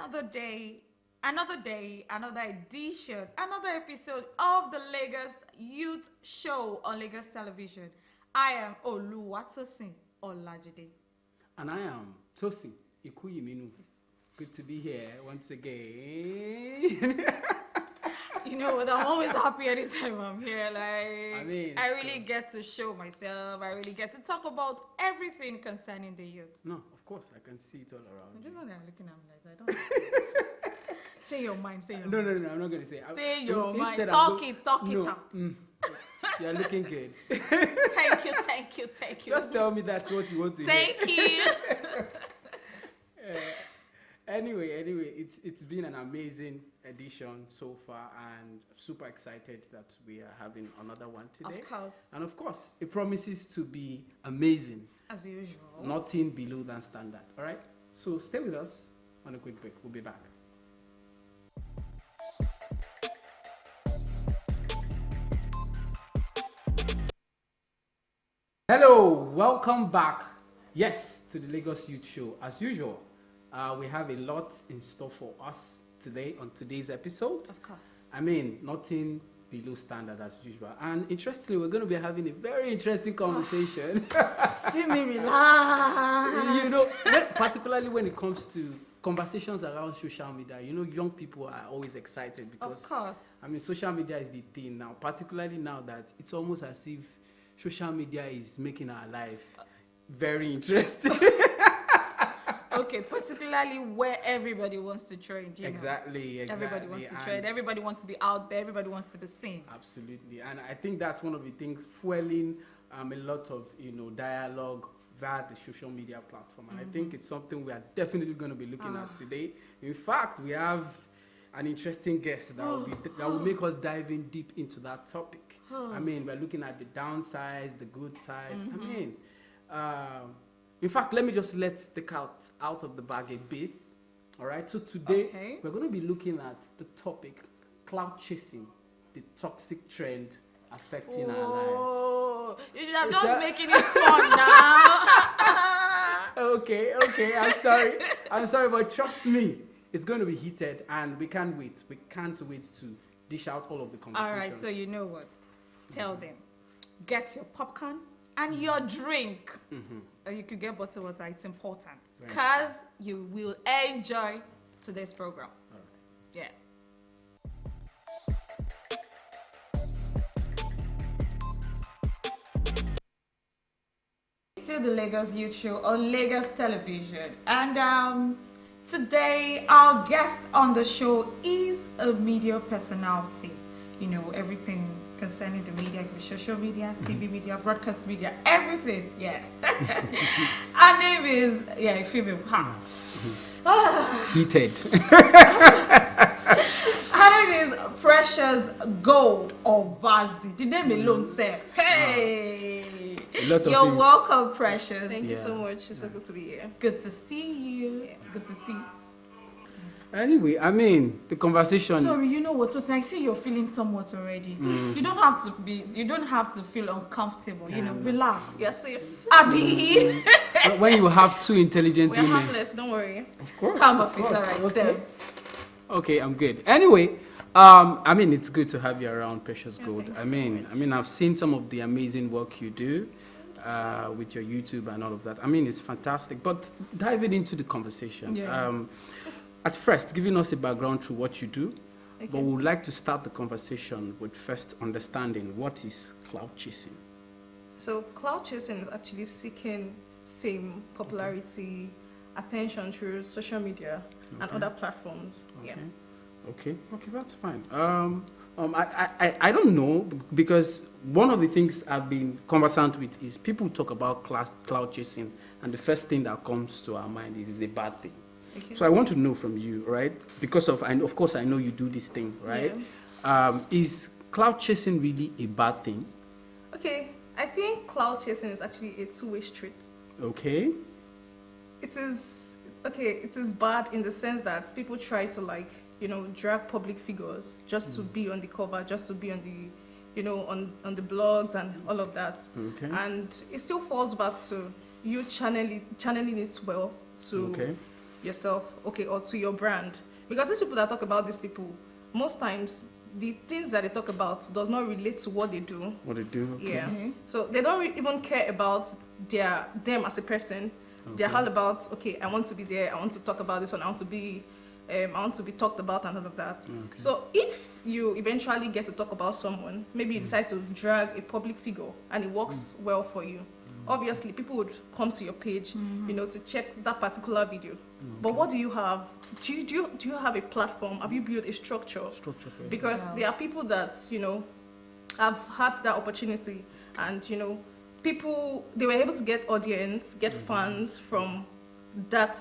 another day, another edition, another episode of the Lagos Youth Show on Lagos Television. I am Oluwatosin Olajide. And I am Tosin Ikuyiminu. Good to be here once again. You know what? I'm always happy anytime I'm here. I really good. get to show myself. I really get to talk about everything concerning the youth. No, of course, I can see it all around. This you. one they're looking at me like I don't. Say your mind. Say your mind. No, I'm not going to say. Say your mind. Instead, Talk it out. You're looking good. Thank you. Just tell me that's what you want to hear. Thank you. Anyway, it's been an amazing edition so far, and super excited that we are having another one today. Of course. And of course, it promises to be amazing. As usual. Nothing below than standard. All right? So stay with us on a quick break. We'll be back. Hello, welcome back. Yes, to the Lagos Youth Show. As usual, we have a lot in store for us today on today's episode. Of course. Nothing below standard as usual. And interestingly, we're going to be having a very interesting conversation. See me relax. You know, particularly when it comes to conversations around social media, you know, young people are always excited because, Of course. social media is the thing now, particularly now that it's almost as if social media is making our life very interesting. Okay, particularly where everybody wants to trend. You know. Exactly. Everybody wants to trend. Everybody wants to be out there. Everybody wants to be seen. Absolutely. And I think that's one of the things fueling a lot of, dialogue via the social media platform. And I think it's something we are definitely going to be looking at today. In fact, we have an interesting guest that will make us dive in deep into that topic. We're looking at the downsides, the good sides. In fact, let me just let the cat out of the bag a bit. All right. So today we're going to be looking at the topic, clout chasing, the toxic trend affecting our lives. You should have just making it fun now. Okay. I'm sorry, but trust me, it's going to be heated, and we can't wait. We can't wait to dish out all of the conversations. All right. So you know what? Tell them, get your popcorn and your drink. Or you could get bottled water. It's important because you will enjoy today's program. All right. Yeah. Still the Lagos Youth Show on Lagos Television, and today our guest on the show is a media personality. You know, everything concerning the media, social media, TV media, broadcast media, everything. Yeah. Her name is female. Heated. Her name is Precious Gold Obaze. The name alone said, hey. A lot of You're things. Welcome, Precious. Thank you so much. It's so good to be here. Good to see you. Good to see you. Anyway, the conversation. Sorry, you know what? So I see you're feeling somewhat already. You don't have to feel uncomfortable. Relax. You're safe. Abi. When you have two intelligent We're women. harmless, don't worry. Of course. Come of up, it's course. all right. Okay. Okay, I'm good. Anyway, it's good to have you around, Precious Gold. thank you so much. I've seen some of the amazing work you do with your YouTube and all of that. It's fantastic. But diving into the conversation. Yeah. At first, giving us a background through what you do, Okay. but we would like to start the conversation with first understanding what is clout chasing. So, clout chasing is actually seeking fame, popularity, attention through social media and other platforms. Okay. Yeah. Okay, that's fine. I don't know, because one of the things I've been conversant with is people talk about clout chasing, and the first thing that comes to our mind is a bad thing. Okay. So I want to know from you, right? Because of course I know you do this thing, right? Yeah. Is clout chasing really a bad thing? Okay, I think clout chasing is actually a two-way street. Okay. It is bad in the sense that people try to drag public figures just to be on the cover, just to be on the on the blogs and all of that. Okay. And it still falls back to you channeling it well to yourself, okay, or to your brand. Because these people that talk about these people, most times the things that they talk about does not relate to what they do. What they do? Okay. Yeah. So they don't even care about them as a person. They're all about, okay, I want to be there, I want to talk about this one, I want to be talked about and all of that. Okay. So if you eventually get to talk about someone, maybe you decide to drag a public figure and it works well for you. Obviously, people would come to your page, to check that particular video. But what do you have? Do you have a platform? Have you built a structure? Structure first. Because there are people that, have had that opportunity and, people, they were able to get audience, get fans from that,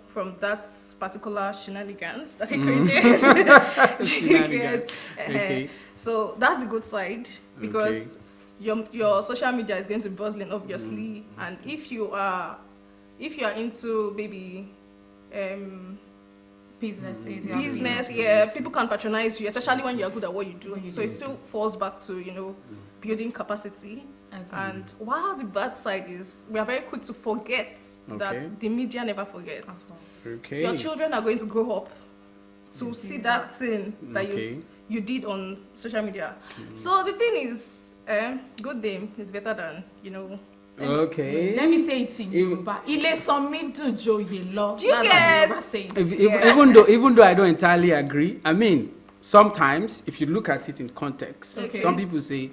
from that particular shenanigans that they created. Shenanigans. Okay. So that's the good side because your social media is going to be buzzing, obviously. And if you are into maybe business, people can patronize you, especially when you're good at what you do. So it still falls back to building capacity. Okay. And while the bad side is we are very quick to forget that the media never forgets. Okay. Your children are going to grow up to see that thing that you did on social media. So the thing is, good name is better than Okay. Let me say it in Yoruba. Ile sanmi dun joye lo. Do you get? Even though I don't entirely agree, I mean, sometimes if you look at it in context, some people say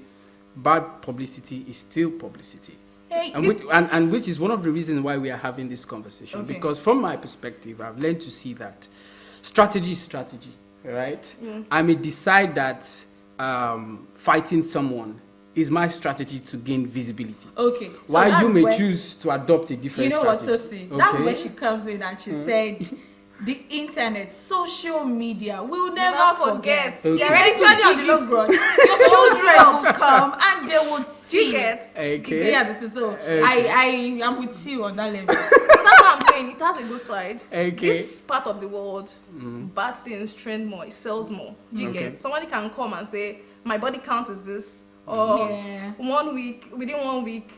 bad publicity is still publicity. Hey, and which is one of the reasons why we are having this conversation. Because from my perspective, I've learned to see that strategy is strategy, right? I may decide that fighting someone is my strategy to gain visibility. Okay. So while you may choose to adopt a different strategy. You know what, Tosi? That's where she comes in and she said, the internet, social media, will never forget. Okay. You're ready to dig it. Your children will come and they would see. So I am with you on that level. That's what I'm saying. It has a good side. This part of the world, bad things trend more. It sells more. Do you get? Somebody can come and say, my body count is this. Or within 1 week,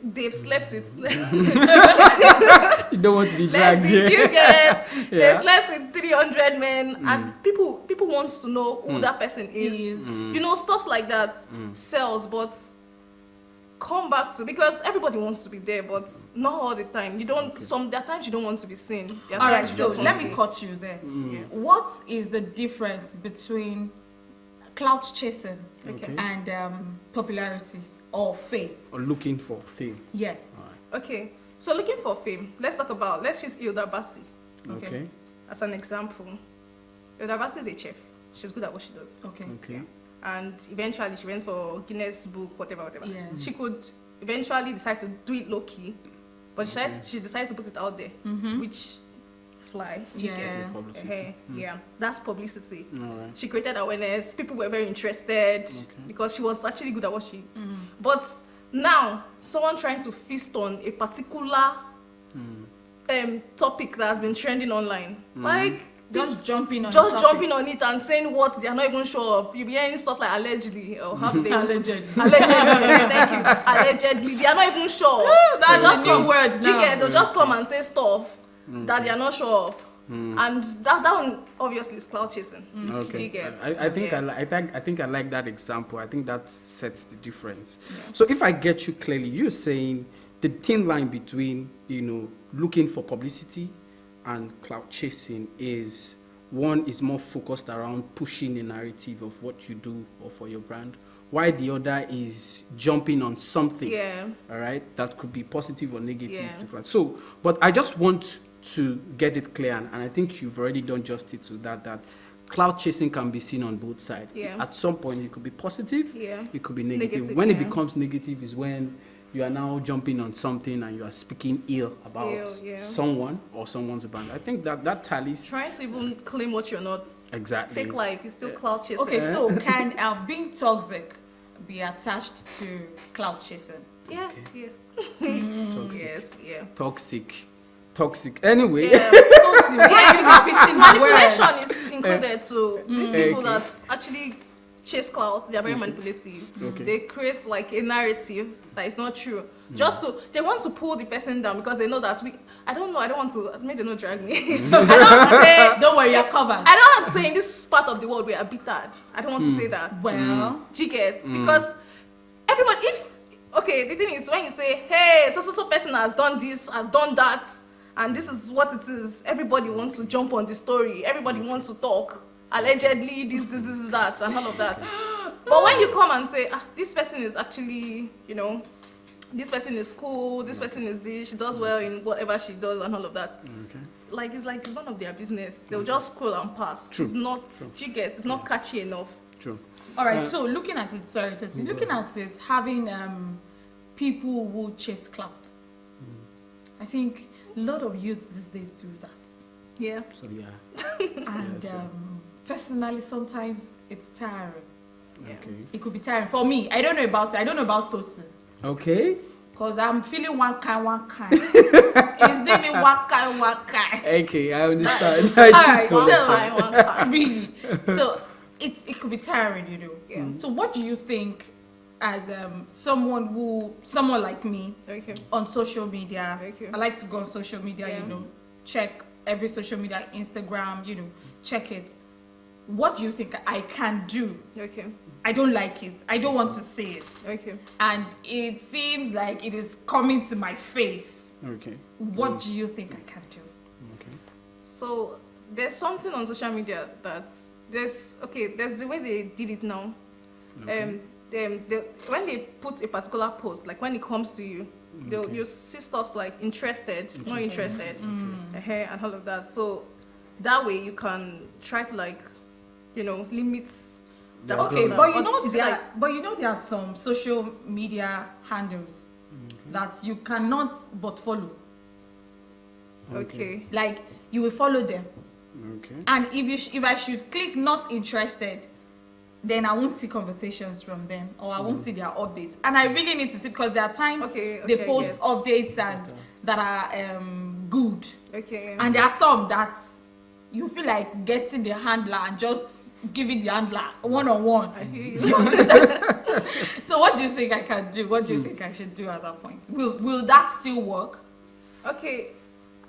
they've slept with. You don't want to be dragged here. You get? They slept with 300 men, and people want to know who that person is. Stuff like that sells, but come back to, because everybody wants to be there, but not all the time. There are times you don't want to be seen. All right, so let me cut you there. What is the difference between clout chasing and popularity or fame? Or looking for fame. Yes. Right. Okay. So looking for fame, let's use Hilda Bassi. Okay. As an example. Hilda Bassi is a chef. She's good at what she does. Okay. Yeah. And eventually she went for Guinness Book, whatever. Yeah. She could eventually decide to do it low key, but she decided to put it out there, which fly. Publicity. Yeah, that's publicity. Right. She created awareness. People were very interested because she was actually good at what she. But now, someone trying to feast on a particular topic that has been trending online, like just jumping on it and saying what they are not even sure of. You'll be hearing stuff like allegedly or have they allegedly. Thank you. Allegedly, they are not even sure. That's the new word now. They'll just come and say stuff that they are not sure of. And that one obviously is clout chasing. Okay. I think I like that example. I think that sets the difference. So if I get you clearly, you're saying the thin line between looking for publicity and clout chasing is one is more focused around pushing a narrative of what you do or for your brand, while the other is jumping on something. All right, that could be positive or negative. So, but I just want to get it clear, and I think you've already done justice to that clout chasing can be seen on both sides. At some point it could be positive, it could be negative. When it becomes negative is when you are now jumping on something and you are speaking ill about someone or someone's brand. I think that tallies. Trying to even claim what you're not. Exactly. Fake life is still clout chasing. Okay, so can being toxic be attached to clout chasing? Toxic. Anyway. Because manipulation is included too. These people that actually chase clout. They are very manipulative. Okay. They create like a narrative that is not true. Just so they want to pull the person down because they know that I don't know. I don't want to. Maybe they don't drag me. I don't want to say. Don't worry, you're covered. I don't want to say in this part of the world we are bittered. I don't want to say that. Well, Do you get? Because everybody, the thing is when you say, hey, so person has done this, has done that, and this is what it is, everybody wants to jump on the story. Everybody wants to talk. Allegedly, this is that, and all of that. But when you come and say, this person is actually, this person is cool, this person is this, she does well in whatever she does, and all of that. Okay. It's none of their business. They'll just scroll and pass. True. It's not, do you get? It's not catchy enough. True. all right. So looking at it, sorry, Tosin, looking at it, having people who chase clout. I think a lot of youths these days do that. Yeah. So yeah. And Yes, personally, sometimes it's tiring. Yeah. Okay. It could be tiring for me. I don't know about Tosin. Okay. Because I'm feeling one kind. It's doing me one kind. Okay, I understand. All I right, just told One kind. really. So it could be tiring, Yeah. So what do you think, as someone like me Okay. on social media? Okay. I like to go on social media, Yeah. check every social media, Instagram, check it. What do you think I can do? Okay. I don't like it. I don't want to say it. Okay. And it seems like it is coming to my face. Okay. What do you think I can do? Okay. So there's something on social media that there's the way they did it now. Okay. When they put a particular post, like when it comes to you, you see stuff like interested, not interested, and all of that. So that way you can try to limit. Yeah. Okay, But but there are some social media handles that you cannot but follow. Okay. Like you will follow them, Okay. and if I should click not interested, then I won't see conversations from them, or I won't see their updates. And I really need to see, because there are times they post yes. updates and that are good, Okay. and there are some that you feel like getting the handler and just giving the handler one-on-one. I hear you. You understand? So what do you think I can do? What do you think I should do at that point? Will that still work? Okay.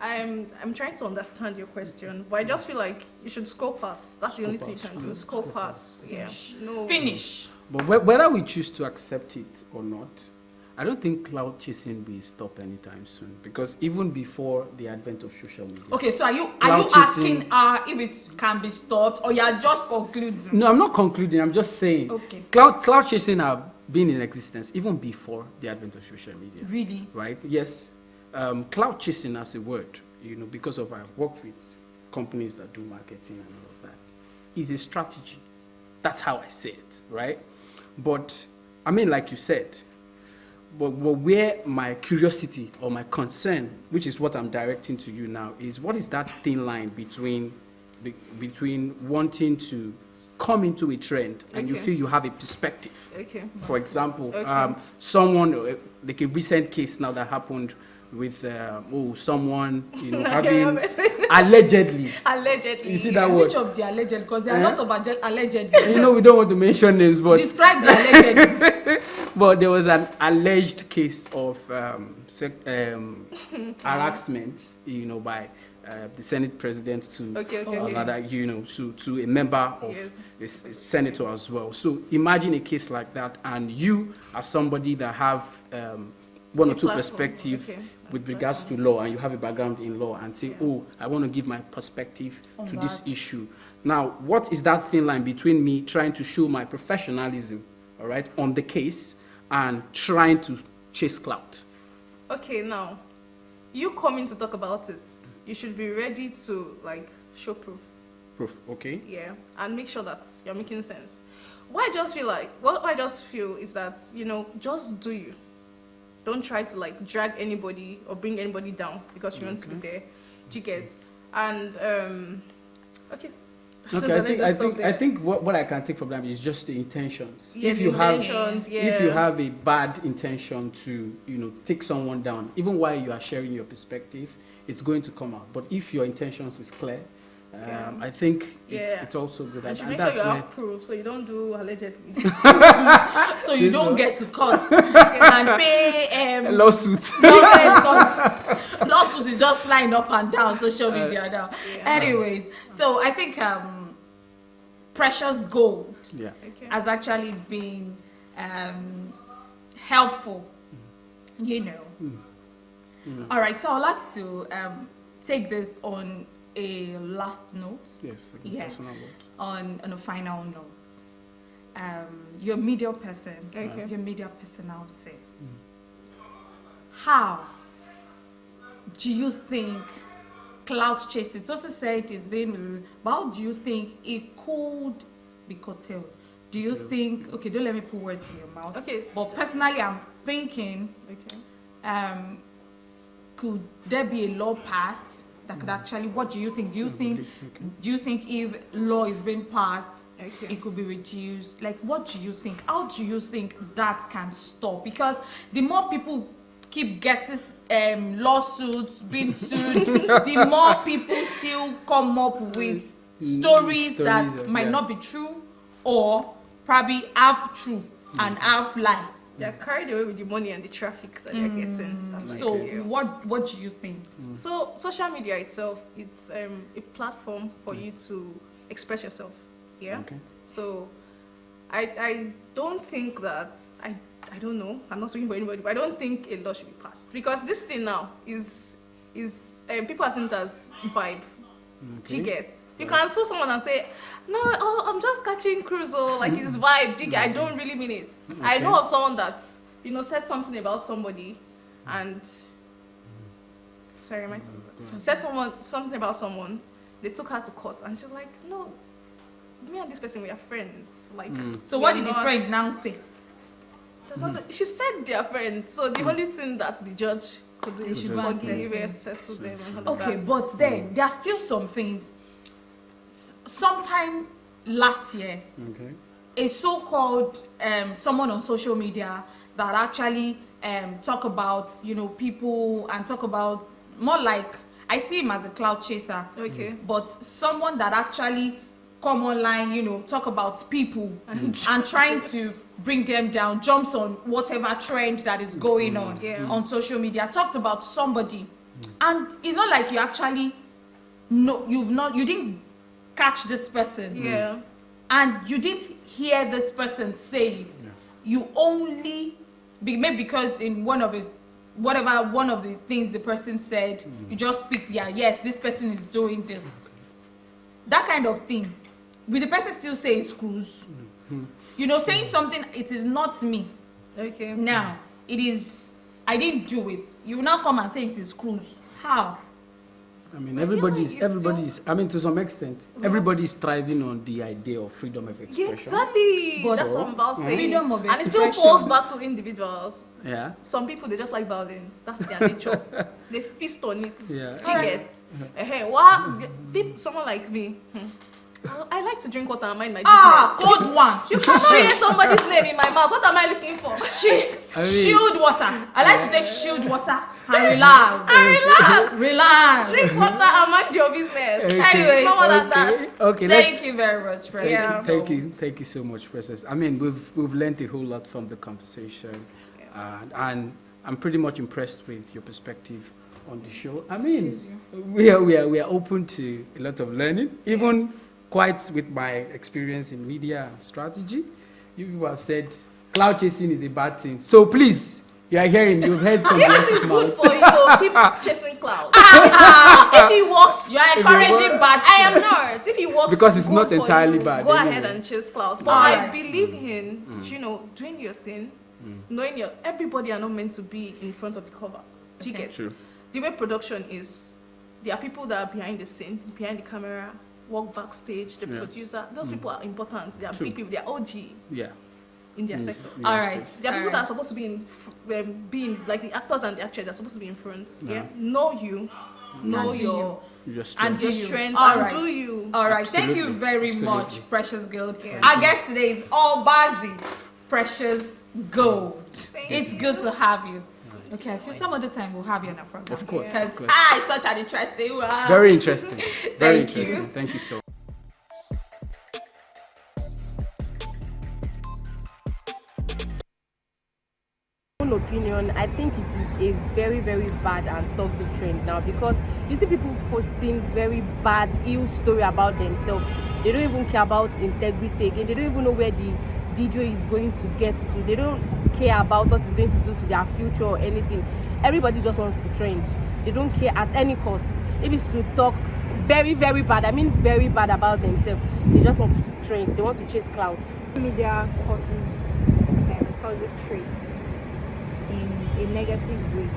I'm trying to understand your question, but I just feel like you should scroll past. That's the only thing you can do. Scroll past. Yeah. No. Finish. But whether we choose to accept it or not, I don't think clout chasing will stop anytime soon, because even before the advent of social media. Okay, so are you Clout asking chasing- if it can be stopped, or you are just concluding? No, I'm not concluding. I'm just saying. Okay. Clout chasing have been in existence even before the advent of social media. Really? Right? Yes. Clout chasing as a word, because of I work with companies that do marketing and all of that, is a strategy. That's how I say it, right? But I mean, like you said, but where my curiosity or my concern, which is what I'm directing to you now, is what is that thin line between wanting to come into a trend and you Okay. feel you have a perspective. Okay. For example, Okay. someone, like a recent case now that happened with someone having allegedly. Allegedly. You see that word? Which of the alleged? Because there are a lot of allegedly. We don't want to mention names, but Describe the alleged. but there was an alleged case of harassment, by the Senate president to another, to a member of Yes. a senator as well. So imagine a case like that, and you, as somebody that have one or two platform, perspectives okay. with regards to law, and you have a background in law, and say, I want to give my perspective On to this that. issue. Now, what is that thin line between me trying to show my professionalism, all right, on the case, and trying to chase clout? Okay, now, you coming to talk about it, you should be ready to show proof. Proof, okay? Yeah, and make sure that you're making sense. What I just feel is that, just do you. Don't try to drag anybody or bring anybody down because you want to be there. Do you get? And okay. Okay, I think what I can take from that is just the intentions. Yeah, if the you intentions, have if you have a bad intention to take someone down, even while you are sharing your perspective, it's going to come out. But if your intentions is clear, I think Yeah. it's also good. And you And make sure that's you where have proof, so you don't do allegedly. So you don't get to court and pay a lawsuit. lawsuit is just flying up and down social media now. Yeah. Anyways, so I think precious gold Yeah. Okay. has actually been helpful, you know. All right, so I'd like to take this on a last note, Yes. Yeah. Personal note. on a final note. Your media person, Okay. your media personality. How do you think clout chasing? Tosi said it's been, but how do you think it could be curtailed? Do you think? Okay, don't let me put words in your mouth. Okay. But personally, I'm thinking, Okay. could there be a law passed that could actually? What do you think? Do you think? Do you think if law is being passed, Okay. it could be reduced? Like, what do you think? How do you think that can stop? Because the more people keep getting lawsuits, being sued, the more people still come up with stories that might not be true, or probably half true and half lie. They're carried away with the money and the traffic that they're getting. That's So, my idea. what do you think? So social media itself, it's a platform for you to express yourself. Yeah. Okay. So I don't think that I don't know. I'm not speaking for anybody, but I don't think a law should be passed because this thing now is people are seeing it as vibe. Do you get? You can sue someone and say, no, I'm just catching cruise or like it's vibe. Do you get? I don't really mean it. I know of someone that said something about somebody and sorry, said something about someone. They took her to court and she's like, no, me and this person we are friends. Like, So we what are did the not- friends now say? She said they are friends. So the only thing that the judge could do They is should to go and forgive settle. and settle them. And all of Okay, that. but then there are still some things. Sometime last year, Okay. a so-called someone on social media that actually talk about people and talk about more like I see him as a clout chaser, Okay. but someone that actually come online, talk about people and trying to bring them down, jumps on whatever trend that is going on Yeah. on social media, talked about somebody, and it's not like you actually know you didn't catch this person, Yeah. and you didn't hear this person say it. You only maybe because in one of the things the person said, you just picked, yes, this person is doing this. That kind of thing. Will the person still say it's cruise? Saying something, it is not me. Okay. Now, it is, I didn't do it. You will now come and say it is cruise. How? I mean, So everybody's. I mean, to some extent, everybody's thriving on the idea of freedom of expression. Yeah, exactly. But that's what I'm about saying. freedom of And it still expression. falls back to individuals. Yeah. Some people they just like violence. That's their nature. They feast on it. Yeah. Do you get? Someone like me. I like to drink water and mind my business. Cold one. You cannot hear somebody's name in my mouth. What am I looking for? I mean- Shield water. I like to take shield water and relax. Relax. Relax. Drink water and mind your business. Anyway, Someone like that. Okay. Thank you very much, Precious. Yeah. Thank you so much, Princess. I mean, we've learned a whole lot from the conversation, and I'm pretty much impressed with your perspective on the show. I mean, we are open to a lot of learning, even quite with my experience in media and strategy. You people have said cloud chasing is a bad thing, so please. You are hearing, you've heard from the Yes, horse's it's good mouth. for you. Keep chasing clouds. If he works, You are encouraging bad. I am not. If he works, Because it's good not for entirely you, bad Go anyway. ahead and chase clouds. But Alright. I believe in doing your thing, knowing everybody are not meant to be in front of the cover. Do you Okay. get? True. The way production is, there are people that are behind the scene, behind the camera, work backstage, the producer. Those people are important. They are True. big people. They are OG Yeah. in their sector. All right. There are people that are Alright. supposed to be being like the actors and the actors. They're supposed to be in front. Yeah. Yeah. Know you, know And do your You just And strength. do your you. strengths All and right. do you. All right. Thank you Absolutely. very Absolutely. much, Precious Gold. Yeah. Our guest today is Obaze, Precious Gold. Thank It's you. good to have you. Okay, I feel some other time we'll have you on a program. Of course. Because Of course. it's such an interesting one. Very interesting. Very Thank interesting. you. Thank you so much. Own opinion, I think it is a very, very bad and toxic trend now, because you see people posting very bad, ill story about themselves. They don't even care about integrity again. They don't even know where the video is going to get to. They don't care about what it's going to do to their future or anything. Everybody just wants to trend. They don't care at any cost. If it's to talk very, very bad, I mean very bad about themselves, they just want to trend. They want to chase clout. Media causes toxic traits in a negative way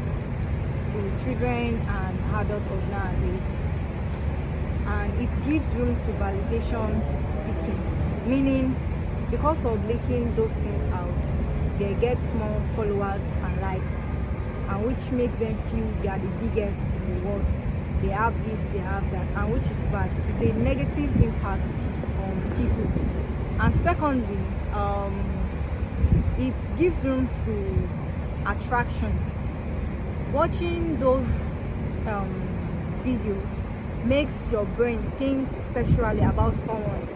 to children and adults of nowadays, and it gives room to validation seeking, meaning because of leaking those things out, they get more followers and likes, and which makes them feel they are the biggest in the world. They have this, they have that, and which is bad. It is a negative impact on people. And secondly, it gives room to attraction. Watching those videos makes your brain think sexually about someone.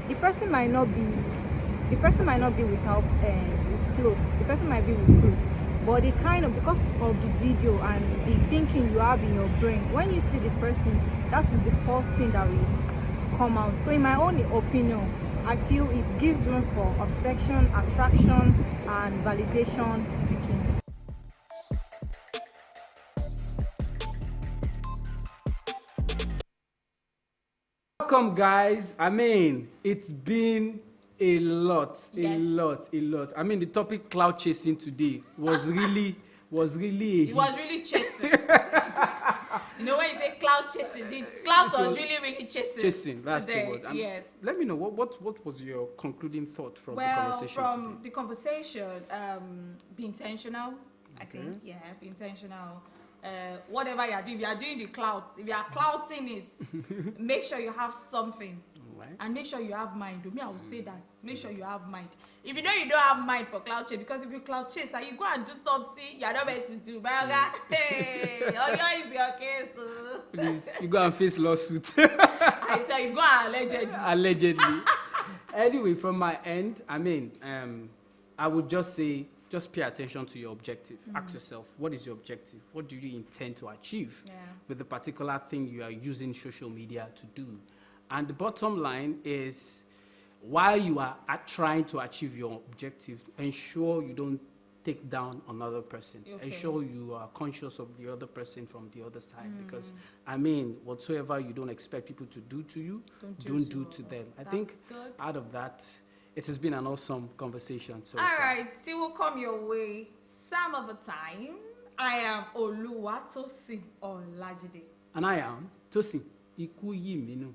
The person might not be without with clothes. The person might be with clothes, but the kind of, because of the video and the thinking you have in your brain, when you see the person, that is the first thing that will come out. So in my own opinion, I feel it gives room for obsession, attraction, and validation seeking. Welcome, guys. I mean, it's been a lot. I mean, the topic cloud chasing today was really a It hit. was really chasing. You know, when you say cloud chasing, the cloud was really chasing. Chasing, that's today. the word. Yes. Let me know what was your concluding thought from the Well, conversation from today? the conversation, be intentional. I Okay. think, yeah, be intentional. Whatever you are doing, if you are doing the cloud, if you are clouting it, make sure you have something. Right. And make sure you have mind. Me, I will say that. Make sure you have mind. If you know you don't have mind for cloud chase, because if you cloud chase and you go and do something you are not meant to do, hey, Oyo is your case. Please, you go and face lawsuit. I tell you, go and allegedly. Allegedly. Anyway, from my end, I mean, I would just say, just pay attention to your objective. Ask yourself, what is your objective? What do you intend to achieve with the particular thing you are using social media to do? And the bottom line is, while you are trying to achieve your objectives, ensure you don't take down another person. Okay. Ensure you are conscious of the other person from the other side. Because, I mean, whatsoever you don't expect people to do to you, don't do to them. I think good. out of that, it has been an awesome conversation. So All right, see will come your way some of the time. I am Oluwatosin Olajide. And I am Tosin Ikuyiminu.